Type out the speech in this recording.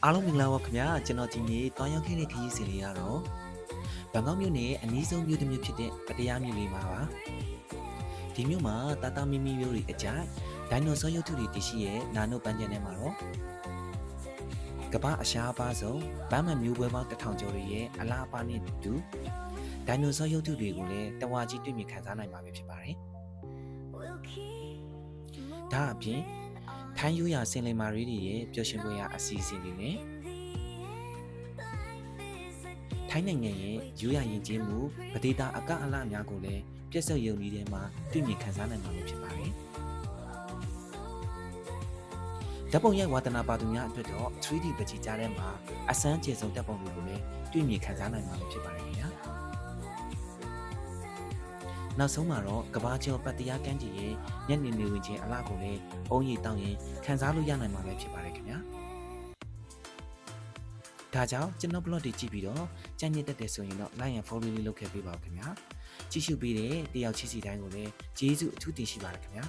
အားလုံးမင်္ဂလာပါခင်ဗျာကျွန်တော်ဒီနေ့တွားရောက်ခဲ့တဲ့ခရီးစဉ်လေးကတော့ဘန်ကောက်မြို့နယ်အနီးဆုံးမြို့တစ်မြို့ဖြစ်တဲ့ပတ္တရားမြို့လေးမှာပါဒီမြို့မှာတာတာမီမီမျိုးတွေအကြိုက်ဒိုင်နိုဆောရုပ်ထုတွေတည်ရှိရဲ့နာနိုပန်းကျန်ထဲမှာတော့ကမ္ဘာအရှားပါဆုံးဗမ်းမန်မျိုးပွဲပေါင်း1000ကျော်တွေရဲ့အလားအပါနဲ့တူဒိုင်နိုဆောရုပ်ထုတွေကိုလည်းတဝါကြီးတွေ့မြင်ခံစားနိုင်မှာပဲဖြစ်ပါတယ်ဒါအပြင်ထိုင်းရိုးရာစင်လင်မာရီတွေရဲ့ပျော်ရွှင်ပွဲရာအစီအစဉ်တွေနဲ့ထိုင်းနိုင်ငံရဲ့ရိုးရာယဉ်ကျေးမှုပဒေတာအကအလှများကိုလည်းပြည့်စုံယုံနည်းထဲမှာတွေ့မြင်ခံစားနိုင်မှာဖြစ်ပါတယ်။ဓာတ်ပုံရိုက်ဝါသနာပါသူများအတွက်တော့ 3D ပကြီးကြားထဲမှာအစမ်းကျေဆုံးဓာတ်ပုံတွေကိုလည်းတွေ့မြင်ခံစားနိုင်မှာဖြစ်ပါတယ်ခင်ဗျာ။နောက်ဆုံးမှာတော့ကဘာကျော်ပတ္တရားကမ်းခြေရဲ့ညနေနေဝင်ခြင်းအလှကိုလည်းအုံးရည်တောင်းရင်ခံစားလို့ရနိုင်မှာဖြစ်ပါတယ်ခင်ဗျာ။ဒါကြောင့်ကျွန်တော် blog တွေကြည့်ပြီးတော့ကြံ့ညစ်တတ်တယ်ဆိုရင်တော့ like and follow လေးလုပ်ခဲ့ပေးပါဦးခင်ဗျာကြည့်ရှုပေးတဲ့တယောက်ချစ်စီတိုင်းကိုလည်းကျေးဇူးအထူးတင်ရှိပါတယ်ခင်ဗျာ